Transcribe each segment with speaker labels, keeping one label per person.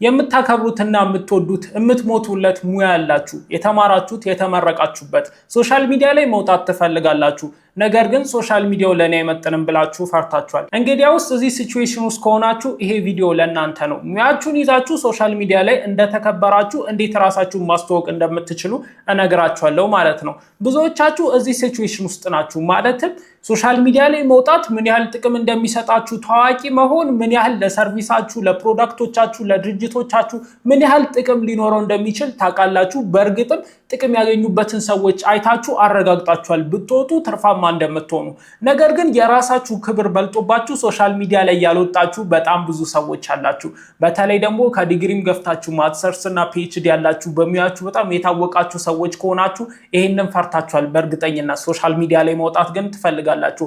Speaker 1: የምታከብሩትና የምትወዱት የምትሞቱለት ሙያ ያላችሁ የተማራችሁት የተመረቃችሁበት ሶሻል ሚዲያ ላይ መውጣት ትፈልጋላችሁ ነገር ግን ሶሻል ሚዲያው ለኔ አይመጥንም ብላችሁ ፈርታችኋል እንግዲያውስ እዚህ ሲቹዌሽን ውስጥ ከሆናችሁ ይሄ ቪዲዮ ለእናንተ ነው ሙያችሁን ይዛችሁ ሶሻል ሚዲያ ላይ እንደተከበራችሁ እንዴት ራሳችሁን ማስተዋወቅ እንደምትችሉ እነግራችኋለሁ ማለት ነው ብዙዎቻችሁ እዚህ ሲቹዌሽን ውስጥ ናችሁ ማለትም ሶሻል ሚዲያ ላይ መውጣት ምን ያህል ጥቅም እንደሚሰጣችሁ ታዋቂ መሆን ምን ያህል ለሰርቪሳችሁ ለፕሮዳክቶቻችሁ ለድርጅቶቻችሁ ምን ያህል ጥቅም ሊኖረው እንደሚችል ታውቃላችሁ በእርግጥም ጥቅም ያገኙበትን ሰዎች አይታችሁ አረጋግጣችኋል ብትወጡ ትርፋማ እንደምትሆኑ ነገር ግን የራሳችሁ ክብር በልጦባችሁ ሶሻል ሚዲያ ላይ ያልወጣችሁ በጣም ብዙ ሰዎች አላችሁ በተለይ ደግሞ ከዲግሪም ገፍታችሁ ማስተርስ እና ፒኤችዲ ያላችሁ በሚያችሁ በጣም የታወቃችሁ ሰዎች ከሆናችሁ ይሄንን ፈርታችኋል በእርግጠኝነት ሶሻል ሚዲያ ላይ መውጣት ግን ትፈልጋላችሁ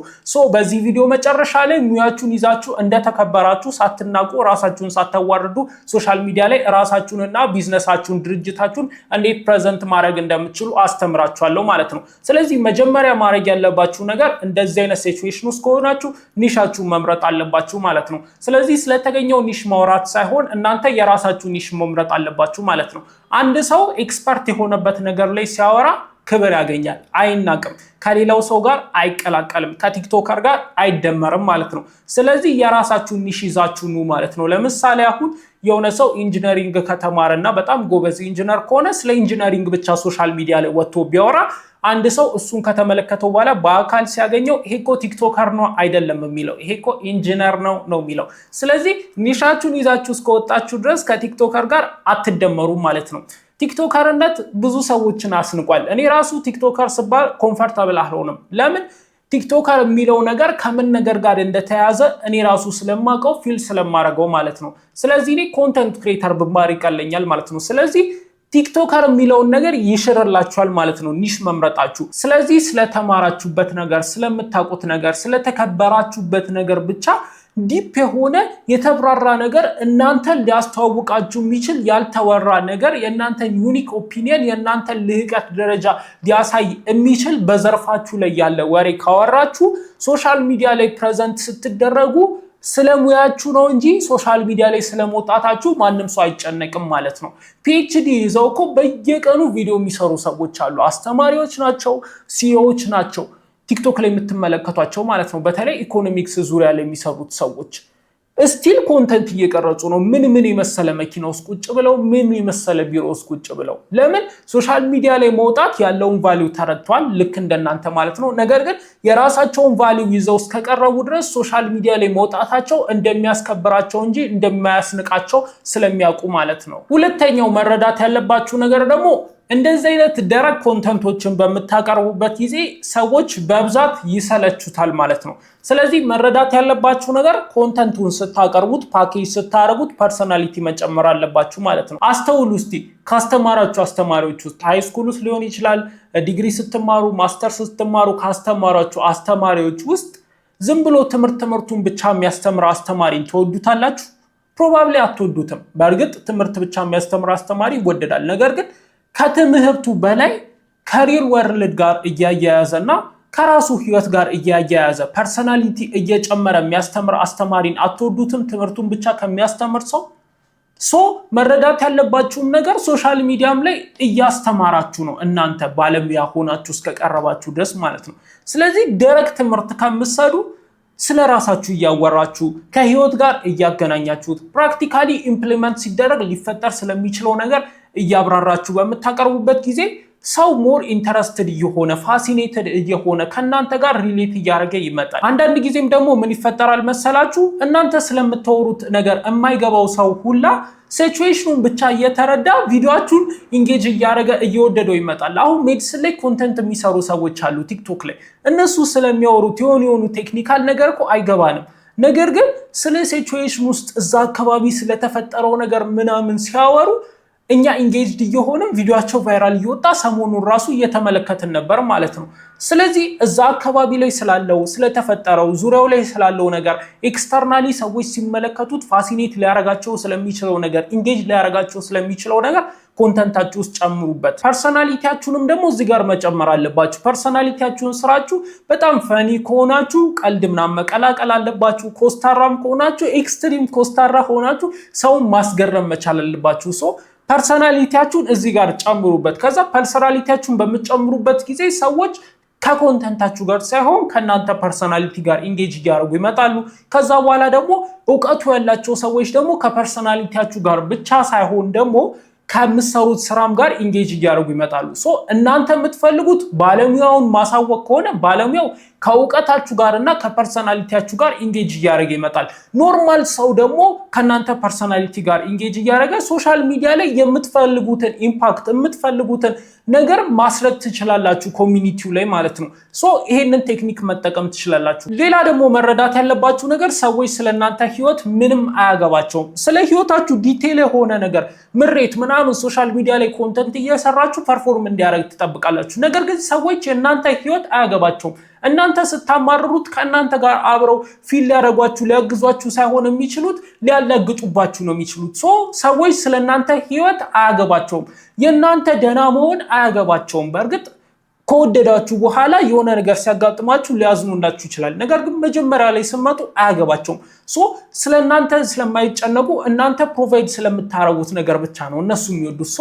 Speaker 1: በዚህ ቪዲዮ መጨረሻ ላይ ሙያችሁን ይዛችሁ እንደተከበራችሁ ሳትናቁ ራሳችሁን ሳታዋርዱ ሶሻል ሚዲያ ላይ ራሳችሁንና ቢዝነሳችሁን ድርጅታችሁን እንዴት ፕሬዘንት ማድረግ እንደምትችሉ አስተምራችኋለሁ ማለት ነው ስለዚህ መጀመሪያ ማድረግ ያለባችሁ ነገር እንደዚህ አይነት ሲቹዌሽን ውስጥ ከሆናችሁ ኒሻችሁን መምረጥ አለባችሁ ማለት ነው ስለዚህ ስለተገኘው ኒሽ ማውራት ሳይሆን እናንተ የራሳችሁ ኒሽ መምረጥ አለባችሁ ማለት ነው አንድ ሰው ኤክስፐርት የሆነበት ነገር ላይ ሲያወራ ክብር ያገኛል አይናቅም ከሌላው ሰው ጋር አይቀላቀልም ከቲክቶከር ጋር አይደመርም ማለት ነው ስለዚህ የራሳችሁ ኒሽ ይዛችሁ ነው ማለት ነው ለምሳሌ አሁን የሆነ ሰው ኢንጂነሪንግ ከተማረና በጣም ጎበዝ ኢንጂነር ከሆነ ስለ ኢንጂነሪንግ ብቻ ሶሻል ሚዲያ ላይ ወጥቶ ቢያወራ አንድ ሰው እሱን ከተመለከተው በኋላ በአካል ሲያገኘው ይሄኮ ቲክቶከር ነው አይደለም የሚለው ይሄኮ ኢንጂነር ነው የሚለው ስለዚህ ኒሻችሁን ይዛችሁ እስከወጣችሁ ድረስ ከቲክቶከር ጋር አትደመሩ ማለት ነው ቲክቶከርነት ብዙ ሰዎችን አስንቋል እኔ ራሱ ቲክቶከር ስባል ኮምፎርታብል አልሆንም ለምን ቲክቶከር የሚለው ነገር ከምን ነገር ጋር እንደተያዘ እኔ ራሱ ስለማቀው ፊል ስለማረጋው ማለት ነው ስለዚህ እኔ ኮንተንት ክሬተር ብማር ይቀለኛል ማለት ነው ስለዚህ ቲክቶከር የሚለው ነገር ይሽርላችኋል ማለት ነው ኒሽ መምረጣችሁ ስለዚህ ስለተማራችሁበት ነገር ስለምታውቁት ነገር ስለተከበራችሁበት ነገር ብቻ ዲፕ የሆነ የተብራራ ነገር እናንተ ሊያስተዋውቃችሁ የሚችል ያልተወራ ነገር የእናንተ ዩኒክ ኦፒኒየን የእናንተ ልህቀት ደረጃ ሊያሳይ የሚችል በዘርፋችሁ ላይ ያለ ወሬ ካወራችሁ ሶሻል ሚዲያ ላይ ፕሬዘንት ስትደረጉ ስለሙያችሁ ነው እንጂ ሶሻል ሚዲያ ላይ ስለመውጣታችሁ ማንንም ሰው አይጨነቅም ማለት ነው ፒኤችዲ ይዘው እኮ በየቀኑ ቪዲዮ የሚሰሩ ሰዎች አሉ አስተማሪዎች ናቸው ሲኢኦዎች ናቸው ቲክቶክ ላይ የምትመለከቷቸው ማለት ነው በተለይ ኢኮኖሚክስ ዙሪያ ላይ የሚሰሩት ሰዎች ስቲል ኮንተንት እየቀረጹ ነው ምን የመሰለ መኪና ውስጥ ቁጭ ብለው ምን የመሰለ ቢሮ ውስጥ ቁጭ ብለው ለምን ሶሻል ሚዲያ ላይ መውጣት ያለውን ቫልዩ ተረድቷል ልክ እንደናንተ ማለት ነው ነገር ግን የራሳቸውን ቫልዩ ይዘው እስከቀረቡ ድረስ ሶሻል ሚዲያ ላይ መውጣታቸው እንደሚያስከብራቸው እንጂ እንደማያስንቃቸው ስለሚያውቁ ማለት ነው ሁለተኛው መረዳት ያለባችሁ ነገር ደግሞ እንደዚህ አይነት ደረቅ ኮንተንቶችን በመታቀርቡበት ጊዜ ሰዎች በብዛት ይሰለቹታል ማለት ነው ስለዚህ መረዳት ያለባችሁ ነገር ኮንተንቱን ስታቀርቡት ፓኬጅ ስታረጉት ፐርሰናሊቲ መጨመር አለባችሁ ማለት ነው አስተውሉ እስቲ ካስተማራችሁ አስተማሪዎች ውስጥ ሃይ ስኩል ውስጥ ሊሆን ይችላል ዲግሪ ስትማሩ ማስተርስ ስትማሩ ካስተማራችሁ አስተማሪዎች ውስጥ ዝም ብሎ ትምህርቱን ብቻ የሚያስተምር አስተማሪን ተወዱታላችሁ ፕሮባብሊ አትወዱትም በእርግጥ ትምህርት ብቻ የሚያስተምር አስተማሪ ይወደዳል ነገር ግን ከትምህርቱ በላይ ከሪል ወርልድ ጋር እያያያዘና ከራሱ ህይወት ጋር እያያያዘ ፐርሰናሊቲ እየጨመረ የሚያስተምር አስተማሪን አትወዱትም ትምህርቱን ብቻ ከሚያስተምር ሰው መረዳት ያለባችሁም ነገር ሶሻል ሚዲያም ላይ እያስተማራችሁ ነው እናንተ ባለሙያ ሆናችሁ እስከቀረባችሁ ድረስ ማለት ነው ስለዚህ ደረቅ ትምህርት ከምትሰዱ ስለራሳችሁ እያወራችሁ ከህይወት ጋር እያገናኛችሁት ፕራክቲካሊ ኢምፕሊመንት ሲደረግ ሊፈጠር ስለሚችለው ነገር እያብራራችሁ በመታቀርቡበት ጊዜ ሰው ሞር ኢንተረስትድ የሆነ ፋሲኔትድ የሆነ ከናንተ ጋር ሪሌት ያደርገ ይመጣል አንዳንድ ጊዜም ደግሞ ምን ይፈጠራል መሰላችሁ እናንተ ስለምታወሩት ነገር የማይገባው ሰው ሁላ ሲቹዌሽኑን ብቻ እየተረዳ ቪዲዮአችሁን ኢንጌጅ ያደረገ እየወደደው ይመጣል አሁን ሜዲሲን ላይ ኮንተንት የሚሰሩ ሰዎች አሉ ቲክቶክ ላይ እነሱ ስለሚያወሩት የሆኑ ቴክኒካል ነገር እኮ አይገባንም ነገር ግን ስለ ሲቹዌሽን ውስጥ እዛ አካባቢ ስለተፈጠረው ነገር ምናምን ሲያወሩ እኛ ኢንጌጅድ እየሆንም ቪዲዮአቸው ቫይራል እየወጣ ሰሞኑን ራሱ እየተመለከትን ነበር ማለት ነው። ስለዚህ እዛ አካባቢ ላይ ስላለው ስለተፈጠረው ዙሪያው ላይ ስላለው ነገር ኤክስተርናሊ ሰዎች ሲመለከቱት ፋሲኔት ሊያረጋቸው ስለሚችለው ነገር ኢንጌጅ ሊያረጋቸው ስለሚችለው ነገር ኮንተንታችሁ ውስጥ ጨምሩበት። ፐርሰናሊቲያችሁንም ደግሞ እዚህ ጋር መጨመር አለባችሁ። ፐርሰናሊቲያችሁን ስራችሁ በጣም ፈኒ ከሆናችሁ ቀልድ ምናምን መቀላቀል አለባችሁ። ኮስታራም ከሆናችሁ ኤክስትሪም ኮስታራ ሆናችሁ ሰውን ማስገረም መቻል አለባችሁ። ፐርሰናሊቲያችሁን እዚህ ጋር ጨምሩበት። ከዛ ፐርሰናሊቲያችሁን በምትጨምሩበት ጊዜ ሰዎች ከኮንተንታችሁ ጋር ሳይሆን ከናንተ ፐርሰናሊቲ ጋር ኢንጌጅ እያደረጉ ይመጣሉ። ከዛ በኋላ ደግሞ እውቀቱ ያላቸው ሰዎች ደግሞ ከፐርሰናሊቲያችሁ ጋር ብቻ ሳይሆን ደግሞ ከምትሰሩት ስራም ጋር ኢንጌጅ እያደረጉ ይመጣሉ። እናንተ የምትፈልጉት ባለሙያውን ማሳወቅ ከሆነ ባለሙያው ከእውቀታችሁ ጋር እና ከፐርሰናሊቲያችሁ ጋር ኢንጌጅ እያደረገ ይመጣል። ኖርማል ሰው ደግሞ ከናንተ ፐርሰናሊቲ ጋር ኢንጌጅ እያደረገ ሶሻል ሚዲያ ላይ የምትፈልጉትን ኢምፓክት የምትፈልጉትን ነገር ማስረት ትችላላችሁ ኮሚኒቲው ላይ ማለት ነው። ይሄንን ቴክኒክ መጠቀም ትችላላችሁ። ሌላ ደግሞ መረዳት ያለባችሁ ነገር ሰዎች ስለናንተ ህይወት ምንም አያገባቸውም። ስለ ህይወታችሁ ዲቴል የሆነ ነገር ምሬት ምናምን ሶሻል ሚዲያ ላይ ኮንተንት እየሰራችሁ ፐርፎርም እንዲያደርግ ትጠብቃላችሁ። ነገር ግን ሰዎች የናንተ ህይወት አያገባቸውም። እናንተ ስታማርሩት ከእናንተ ጋር አብረው ፊል ሊያደርጓችሁ ሊያግዟችሁ ሳይሆን የሚችሉት ሊያላግጡባችሁ ነው የሚችሉት። ሰዎች ስለናንተ ህይወት አያገባቸውም። የናንተ ደህና መሆን አያገባቸውም። በእርግጥ ከወደዳችሁ በኋላ የሆነ ነገር ሲያጋጥማችሁ ሊያዝኑላችሁ ይችላል። ነገር ግን መጀመሪያ ላይ ስመጡ አያገባቸውም። ስለናንተ ስለማይጨነቁ እናንተ ፕሮቫይድ ስለምታረጉት ነገር ብቻ ነው እነሱ የሚወዱት።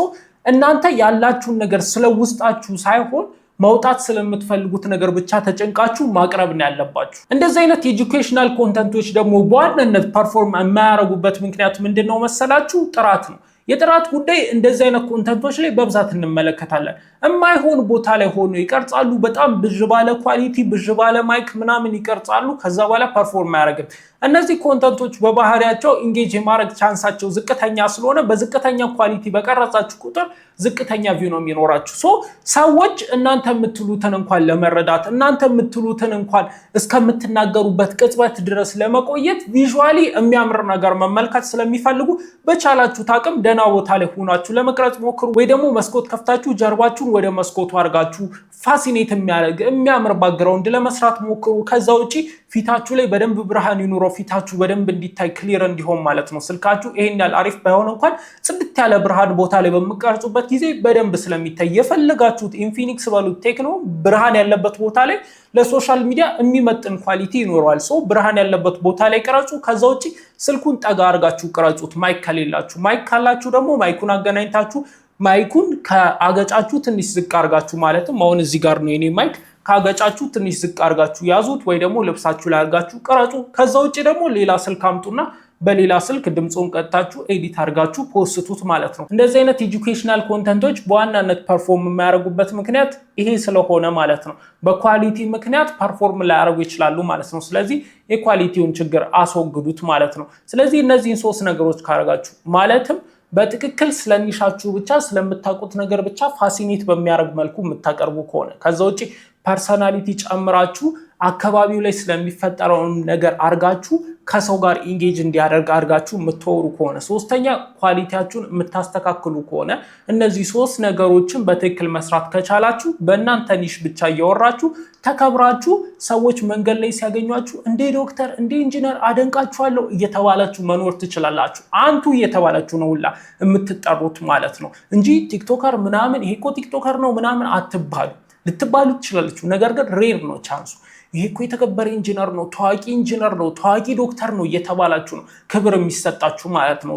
Speaker 1: እናንተ ያላችሁን ነገር ስለውስጣችሁ ሳይሆን መውጣት ስለምትፈልጉት ነገር ብቻ ተጨንቃችሁ ማቅረብ ነው ያለባችሁ። እንደዚህ አይነት ኤጁኬሽናል ኮንተንቶች ደግሞ በዋናነት ፐርፎርም የማያረጉበት ምክንያት ምንድነው መሰላችሁ? ጥራት ነው። የጥራት ጉዳይ እንደዚህ አይነት ኮንተንቶች ላይ በብዛት እንመለከታለን። የማይሆን ቦታ ላይ ሆኖ ይቀርጻሉ። በጣም ብዥ ባለ ኳሊቲ ብዥ ባለ ማይክ ምናምን ይቀርጻሉ። ከዛ በኋላ ፐርፎርም አያደርግም። እነዚህ ኮንተንቶች በባህሪያቸው ኢንጌጅ የማድረግ ቻንሳቸው ዝቅተኛ ስለሆነ በዝቅተኛ ኳሊቲ በቀረጻችሁ ቁጥር ዝቅተኛ ቪው ነው የሚኖራችሁ። ሰዎች እናንተ የምትሉትን እንኳን ለመረዳት እናንተ የምትሉትን እንኳን እስከምትናገሩበት ቅጽበት ድረስ ለመቆየት ቪዥዋሊ የሚያምር ነገር መመልከት ስለሚፈልጉ በቻላችሁ ታቅም ደህና ቦታ ላይ ሆናችሁ ለመቅረጽ ሞክሩ። ወይ ደግሞ መስኮት ከፍታችሁ ጀርባችሁን ወደ መስኮቱ አድርጋችሁ ፋሲኔት የሚያደርግ የሚያምር ባክግራውንድ ለመስራት ሞክሩ። ከዛ ውጪ ፊታችሁ ላይ በደንብ ብርሃን ይኑረው። ፊታችሁ በደንብ እንዲታይ ክሊር እንዲሆን ማለት ነው። ስልካችሁ ይሄን ያህል አሪፍ ባይሆን እንኳን ጽድት ያለ ብርሃን ቦታ ላይ በመቀርጹበት ጊዜ በደንብ ስለሚታይ የፈለጋችሁት ኢንፊኒክስ በሉት ቴክኖ ብርሃን ያለበት ቦታ ላይ ለሶሻል ሚዲያ የሚመጥን ኳሊቲ ይኖረዋል። ብርሃን ያለበት ቦታ ላይ ቅረጹ። ከዛ ውጪ ስልኩን ጠጋ አድርጋችሁ ቅረጹት። ማይክ ከሌላችሁ፣ ማይክ ካላችሁ ደግሞ ማይኩን አገናኝታችሁ ማይኩን ከአገጫችሁ ትንሽ ዝቅ አድርጋችሁ ማለትም አሁን እዚህ ጋር ነው የኔ ማይክ ካገጫችሁ ትንሽ ዝቅ አድርጋችሁ ያዙት፣ ወይ ደግሞ ልብሳችሁ ላይ አድርጋችሁ ቅረጹ። ከዛ ውጪ ደግሞ ሌላ ስልክ አምጡና በሌላ ስልክ ድምጹን ቀጥታችሁ ኤዲት አድርጋችሁ ፖስቱት ማለት ነው። እንደዚህ አይነት ኤጁኬሽናል ኮንተንቶች በዋናነት ፐርፎርም የሚያደርጉበት ምክንያት ይሄ ስለሆነ ማለት ነው። በኳሊቲ ምክንያት ፐርፎርም ላያደርጉ ይችላሉ ማለት ነው። ስለዚህ የኳሊቲውን ችግር አስወግዱት ማለት ነው። ስለዚህ እነዚህን ሶስት ነገሮች ካደረጋችሁ ማለትም በትክክል ስለኒሻችሁ ብቻ ስለምታውቁት ነገር ብቻ ፋሲኔት በሚያደርግ መልኩ የምታቀርቡ ከሆነ ከዛ ውጪ ፐርሰናሊቲ ጨምራችሁ አካባቢው ላይ ስለሚፈጠረው ነገር አርጋችሁ ከሰው ጋር ኢንጌጅ እንዲያደርግ አርጋችሁ የምትወሩ ከሆነ ሶስተኛ ኳሊቲያችሁን የምታስተካክሉ ከሆነ እነዚህ ሶስት ነገሮችን በትክክል መስራት ከቻላችሁ በእናንተ ኒሽ ብቻ እያወራችሁ ተከብራችሁ ሰዎች መንገድ ላይ ሲያገኟችሁ እንደ ዶክተር እንደ ኢንጂነር አደንቃችኋለሁ እየተባላችሁ መኖር ትችላላችሁ። አንቱ እየተባላችሁ ነው ሁላ የምትጠሩት ማለት ነው እንጂ ቲክቶከር ምናምን ይሄ እኮ ቲክቶከር ነው ምናምን አትባሉ። ልትባሉ ትችላላችሁ፣ ነገር ግን ሬር ነው ቻንሱ። ይሄ እኮ የተከበረ ኢንጂነር ነው፣ ታዋቂ ኢንጂነር ነው፣ ታዋቂ ዶክተር ነው እየተባላችሁ ነው ክብር የሚሰጣችሁ ማለት ነው።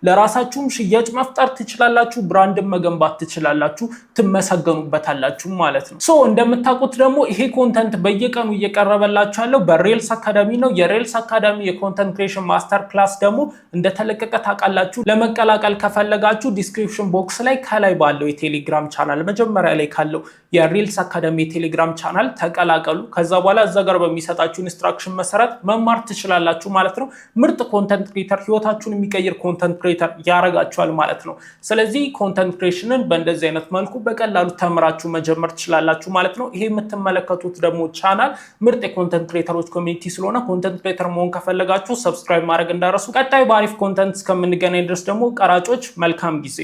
Speaker 1: ለራሳችሁም ሽያጭ መፍጠር ትችላላችሁ፣ ብራንድ መገንባት ትችላላችሁ፣ ትመሰገኑበታላችሁ ማለት ነው። እንደምታውቁት ደግሞ ይሄ ኮንተንት በየቀኑ እየቀረበላችሁ ያለው በሬልስ አካዳሚ ነው። የሬልስ አካዳሚ የኮንተንት ክሬሽን ማስተር ክላስ ደግሞ እንደተለቀቀ ታውቃላችሁ። ለመቀላቀል ከፈለጋችሁ ዲስክሪፕሽን ቦክስ ላይ ከላይ ባለው የቴሌግራም ቻናል መጀመሪያ ላይ ካለው የሬልስ አካዳሚ የቴሌግራም ቻናል ተቀላቀሉ። ከዛ በኋላ እዛ ጋር በሚሰጣችሁ ኢንስትራክሽን መሰረት መማር ትችላላችሁ ማለት ነው። ምርጥ ኮንተንት ክሬተር ህይወታችሁን የሚቀይር ኮንተንት ክሬተር ያረጋችኋል ማለት ነው። ስለዚህ ኮንተንት ክሬሽንን በእንደዚህ አይነት መልኩ በቀላሉ ተምራችሁ መጀመር ትችላላችሁ ማለት ነው። ይሄ የምትመለከቱት ደግሞ ቻናል ምርጥ የኮንተንት ክሬተሮች ኮሚኒቲ ስለሆነ ኮንተንት ክሬተር መሆን ከፈለጋችሁ ሰብስክራይብ ማድረግ እንዳረሱ። ቀጣይ በአሪፍ ኮንተንት እስከምንገናኝ ድረስ ደግሞ ቀራጮች መልካም ጊዜ